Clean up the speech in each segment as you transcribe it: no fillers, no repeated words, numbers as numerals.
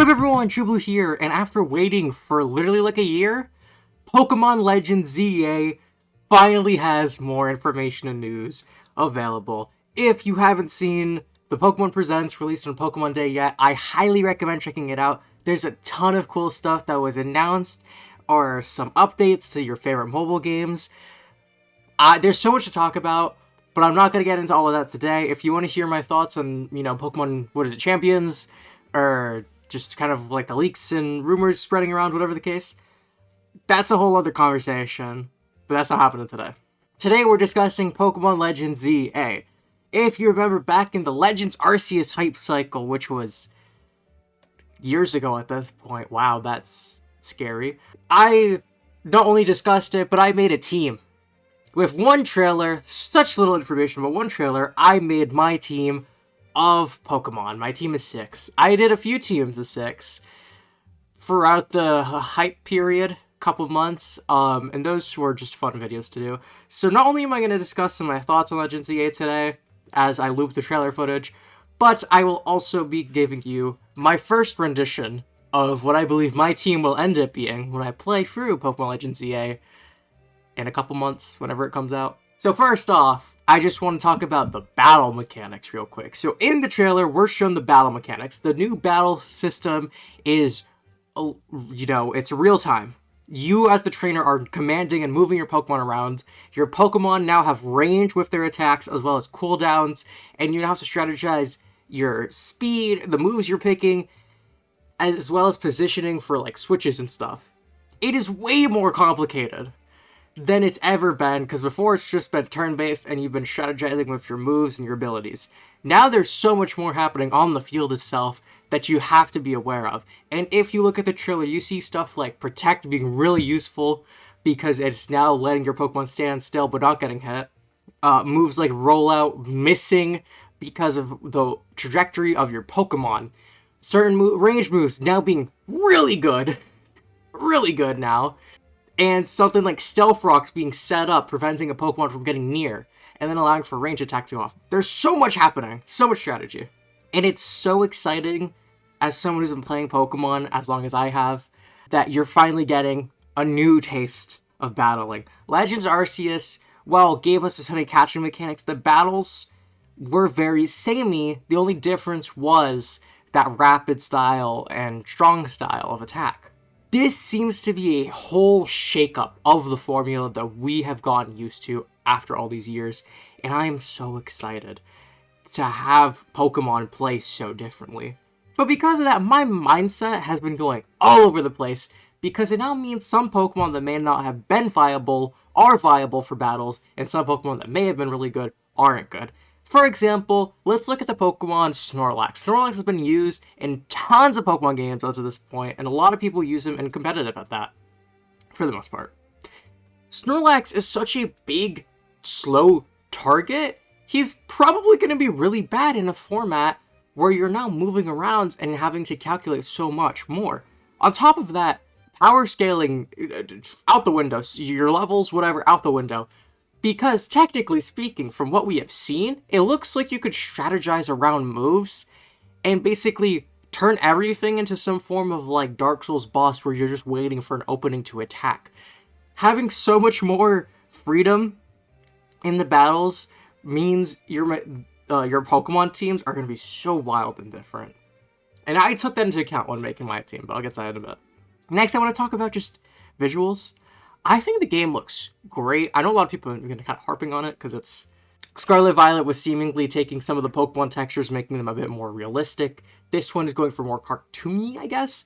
What up everyone, True Blue here, and after waiting for literally like a year, Pokemon Legends ZA finally has more information and news available. If you haven't seen the Pokemon Presents released on Pokemon Day yet, I highly recommend checking it out. There's a ton of cool stuff that was announced, or some updates to your favorite mobile games. There's so much to talk about, but I'm not going to get into all of that today. If you want to hear my thoughts on, Pokemon, Champions, or just kind of like the leaks and rumors spreading around, whatever the case, that's a whole other conversation, but that's not happening today. Today we're discussing Pokemon Legends ZA. If you remember back in the Legends Arceus hype cycle, which was years ago at this point, wow, that's scary, I not only discussed it, but I made a team. With one trailer, such little information, but one trailer, I made my team of Pokemon. My team is 6. I did a few teams of 6 throughout the hype period, couple months, and those were just fun videos to do. So not only am I going to discuss some of my thoughts on Legends ZA today, as I loop the trailer footage, but I will also be giving you my first rendition of what I believe my team will end up being when I play through Pokemon Legends ZA in a couple months, whenever it comes out. So first off, I just want to talk about the battle mechanics real quick. So in the trailer, we're shown the battle mechanics. The new battle system is, it's real time. You as the trainer are commanding and moving your Pokemon around. Your Pokemon now have range with their attacks as well as cooldowns, and you now have to strategize your speed, the moves you're picking, as well as positioning for like switches and stuff. It is way more complicated than it's ever been, because before it's just been turn-based and you've been strategizing with your moves and your abilities. Now there's so much more happening on the field itself that you have to be aware of. And if you look at the trailer, you see stuff like Protect being really useful because it's now letting your Pokemon stand still but not getting hit. Moves like Rollout missing because of the trajectory of your Pokemon. Certain range moves now being really good. Really good now. And something like Stealth Rocks being set up, preventing a Pokemon from getting near, and then allowing for range attacks to go off. There's so much happening, so much strategy. And it's so exciting, as someone who's been playing Pokemon as long as I have, that you're finally getting a new taste of battling. Legends Arceus, while gave us this many catching mechanics, the battles were very samey. The only difference was that rapid style and strong style of attack. This seems to be a whole shakeup of the formula that we have gotten used to after all these years, and I am so excited to have Pokemon play so differently. But because of that, my mindset has been going all over the place, because it now means some Pokemon that may not have been viable are viable for battles, and some Pokemon that may have been really good aren't good. For example, let's look at the Pokemon Snorlax. Snorlax has been used in tons of Pokemon games up to this point, and a lot of people use him in competitive at that, for the most part. Snorlax is such a big, slow target, he's probably going to be really bad in a format where you're now moving around and having to calculate so much more. On top of that, power scaling out the window, so your levels, whatever, out the window. Because, technically speaking, from what we have seen, it looks like you could strategize around moves and basically turn everything into some form of, like, Dark Souls boss where you're just waiting for an opening to attack. Having so much more freedom in the battles means your Pokemon teams are going to be so wild and different. And I took that into account when making my team, but I'll get to that in a bit. Next, I want to talk about just visuals. I think the game looks great. I know a lot of people are kind of harping on it because it's Scarlet Violet was seemingly taking some of the Pokemon textures, making them a bit more realistic. This one is going for more cartoony, I guess.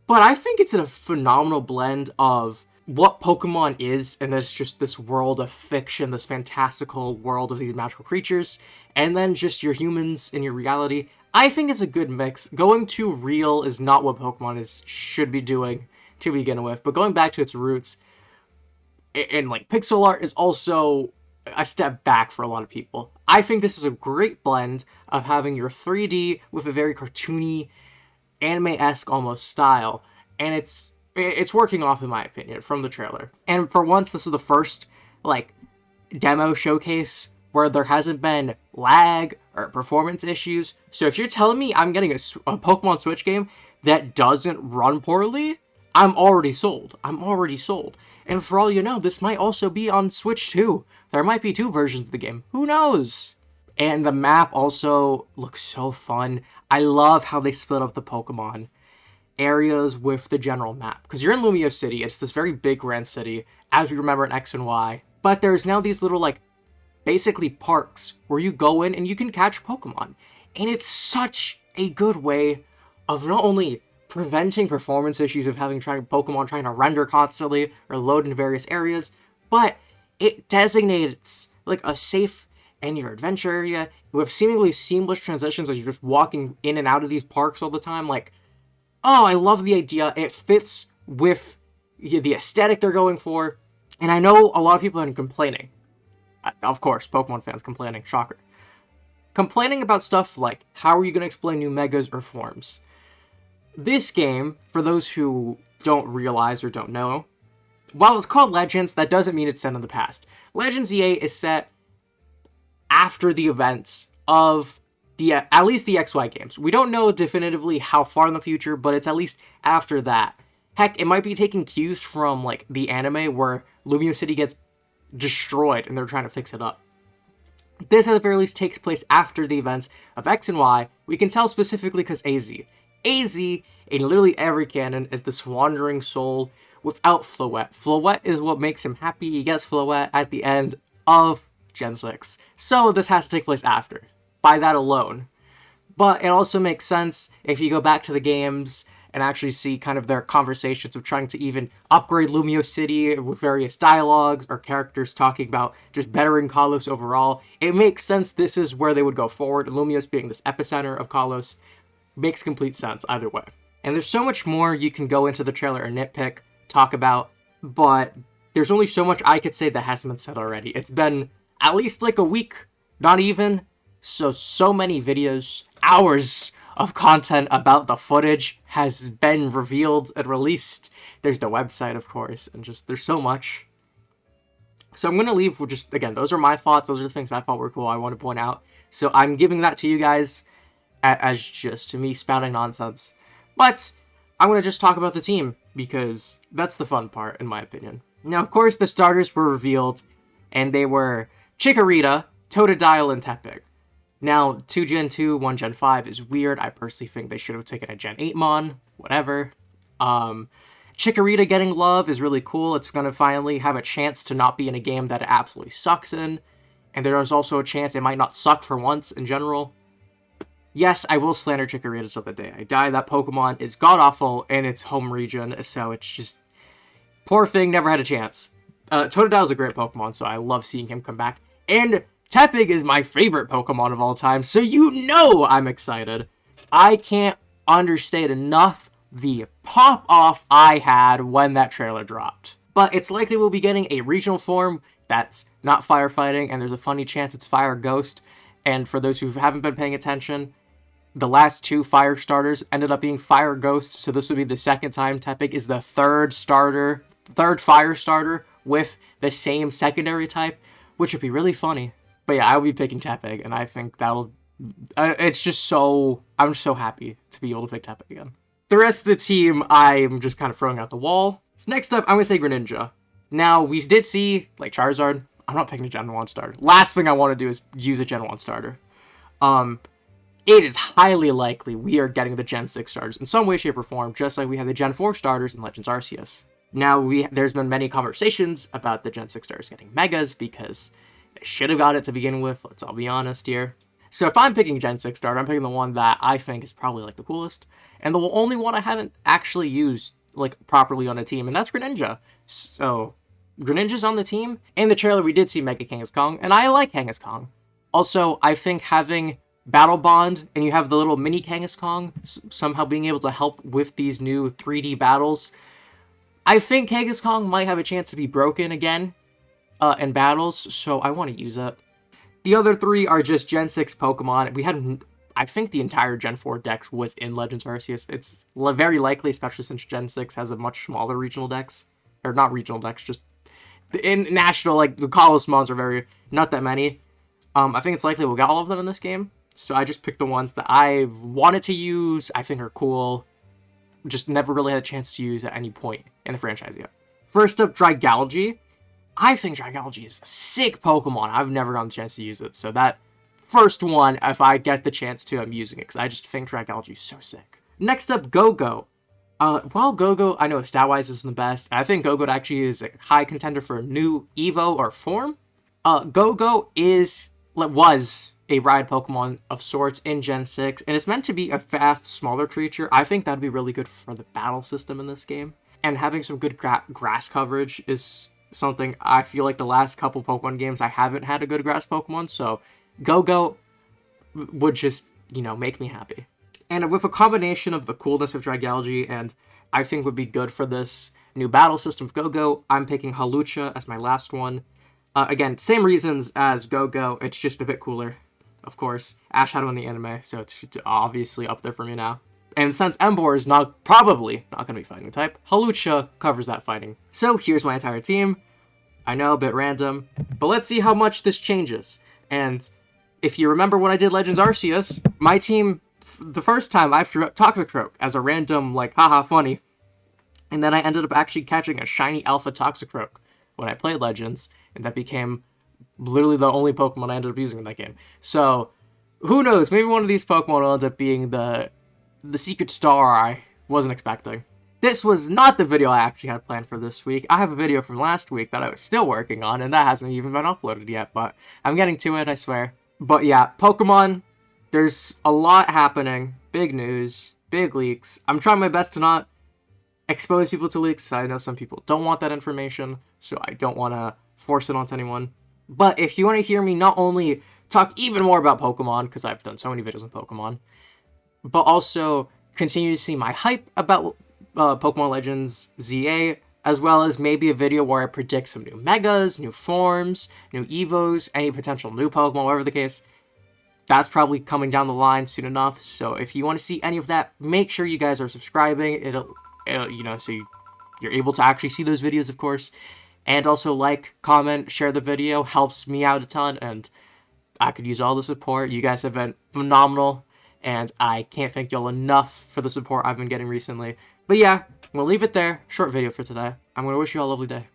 But I think it's a phenomenal blend of what Pokemon is, and it's just this world of fiction, this fantastical world of these magical creatures, and then just your humans in your reality. I think it's a good mix. Going too real is not what Pokemon should be doing to begin with, but going back to its roots, and like pixel art is also a step back for a lot of people. I think this is a great blend of having your 3D with a very cartoony, anime-esque almost style, and it's working off in my opinion from the trailer. And for once, this is the first like demo showcase where there hasn't been lag or performance issues. So if you're telling me I'm getting a Pokemon Switch game that doesn't run poorly, I'm already sold. I'm already sold. And for all you know, this might also be on Switch too. There might be 2 versions of the game. Who knows? And the map also looks so fun. I love how they split up the Pokemon areas with the general map. Because you're in Lumio City. It's this very big grand city, as we remember in X and Y. But there's now these little, like, basically parks where you go in and you can catch Pokemon. And it's such a good way of not only preventing performance issues of having Pokemon trying to render constantly or load in various areas, but it designates like a safe and your adventure area with seemingly seamless transitions as you're just walking in and out of these parks all the time. Like, oh, I love the idea. It fits with the aesthetic they're going for. And I know a lot of people have been complaining. Of course, Pokemon fans complaining. Shocker. Complaining about stuff like, how are you going to explain new megas or forms? This game, for those who don't realize or don't know, while it's called Legends, that doesn't mean it's set in the past. Legends EA is set after the events of at least the XY games. We don't know definitively how far in the future, but it's at least after that. Heck, it might be taking cues from like the anime where Lumio City gets destroyed and they're trying to fix it up. This at the very least takes place after the events of X and Y. We can tell specifically because AZ, in literally every canon, is this wandering soul without Floette. Floette is what makes him happy. He gets Floette at the end of Gen 6. So this has to take place after, by that alone. But it also makes sense if you go back to the games and actually see kind of their conversations of trying to even upgrade Lumio City with various dialogues or characters talking about just bettering Kalos overall. It makes sense this is where they would go forward. Lumios being this epicenter of Kalos makes complete sense either way. And there's so much more you can go into the trailer and nitpick, talk about, but there's only so much I could say that hasn't been said already. It's been at least like a week, not even. So many videos, hours of content about the footage has been revealed and released. There's the website, of course, and just there's so much. So I'm going to leave with just, again, those are my thoughts. Those are the things I thought were cool, I want to point out. So I'm giving that to you guys as just me spouting nonsense. But I'm going to just talk about the team, because that's the fun part, in my opinion. Now, of course, the starters were revealed, and they were Chikorita, Totodile, and Tepig. Now, 2 Gen 2, 1 Gen 5 is weird. I personally think they should have taken a Gen 8 Mon. Whatever. Chikorita getting love is really cool. It's going to finally have a chance to not be in a game that it absolutely sucks in. And there is also a chance it might not suck for once in general. Yes, I will slander Chikorita till the day I die. That Pokemon is god-awful in its home region, so it's just... Poor thing, never had a chance. Totodile is a great Pokemon, so I love seeing him come back. And Tepig is my favorite Pokemon of all time, so you know I'm excited. I can't understate enough the pop-off I had when that trailer dropped. But it's likely we'll be getting a regional form that's not firefighting, and there's a funny chance it's Fire Ghost. And for those who haven't been paying attention, the last 2 fire starters ended up being Fire Ghosts, so this will be the second time Tepig is the third fire starter with the same secondary type, which would be really funny. But yeah, I'll be picking Tepig, and I think that'll... it's just so... I'm so happy to be able to pick Tepig again. The rest of the team, I'm just kind of throwing out the wall. So next up, I'm going to say Greninja. Now, we did see, like, Charizard. I'm not picking a Gen 1 starter. Last thing I want to do is use a Gen 1 starter. It is highly likely we are getting the Gen 6 starters in some way, shape, or form, just like we had the Gen 4 starters in Legends Arceus. Now, there's been many conversations about the Gen 6 starters getting Megas, because they should have got it to begin with, let's all be honest here. So if I'm picking Gen 6 starter, I'm picking the one that I think is probably, like, the coolest, and the only one I haven't actually used, like, properly on a team, and that's Greninja. So, Greninja's on the team. In the trailer, we did see Mega Kangaskong, and I like Kangaskong. Also, I think having Battle Bond, and you have the little mini Kangaskong somehow being able to help with these new 3D battles, I think Kangaskong might have a chance to be broken again in battles, so I want to use it. The other 3 are just Gen 6 Pokemon. We had, I think the entire Gen 4 dex was in Legends Arceus. It's very likely, especially since Gen 6 has a much smaller regional dex. Or not regional dex, just in national, like, the Kalos mons are not that many. I think it's likely we'll get all of them in this game. So I just picked the ones that I've wanted to use, I think are cool, just never really had a chance to use at any point in the franchise yet. First up, Dragalge. I think Dragalge is a sick Pokemon. I've never gotten a chance to use it, so that first one, if I get the chance to, I'm using it, because I just think Dragalge is so sick. Next up, Go-Go. While Go-Go, I know stat-wise isn't the best, I think Go-Go actually is a high contender for a new Evo or form. Go-Go was a ride Pokemon of sorts in Gen 6, and it's meant to be a fast, smaller creature. I think that'd be really good for the battle system in this game. And having some good grass coverage is something I feel like the last couple Pokemon games I haven't had a good grass Pokemon, so Go-Go would just, make me happy. And with a combination of the coolness of Dragalge and I think would be good for this new battle system of Go-Go, I'm picking Hawlucha as my last one. Again, same reasons as Go-Go, it's just a bit cooler, of course. Ash Shadow in the anime, so it's obviously up there for me now. And since Emboar is probably not going to be fighting type, Hawlucha covers that fighting. So here's my entire team. I know, a bit random, but let's see how much this changes. And if you remember when I did Legends Arceus, my team, the first time I threw out Toxicroak as a random, haha, funny. And then I ended up actually catching a shiny Alpha Toxicroak when I played Legends, and that became literally the only Pokemon I ended up using in that game. So, who knows, maybe one of these Pokemon will end up being the secret star I wasn't expecting. This was not the video I actually had planned for this week. I have a video from last week that I was still working on, and that hasn't even been uploaded yet, but I'm getting to it, I swear. But yeah, Pokemon, there's a lot happening. Big news, big leaks. I'm trying my best to not expose people to leaks. I know some people don't want that information, so I don't want to force it onto anyone. But if you want to hear me not only talk even more about Pokemon, because I've done so many videos on Pokemon, but also continue to see my hype about Pokemon Legends ZA, as well as maybe a video where I predict some new Megas, new forms, new Evos, any potential new Pokemon, whatever the case, that's probably coming down the line soon enough. So if you want to see any of that, make sure you guys are subscribing. It'll so you're able to actually see those videos, of course. And also like, comment, share the video, helps me out a ton, and I could use all the support. You guys have been phenomenal, and I can't thank y'all enough for the support I've been getting recently. But yeah, we'll leave it there. Short video for today. I'm going to wish you all a lovely day.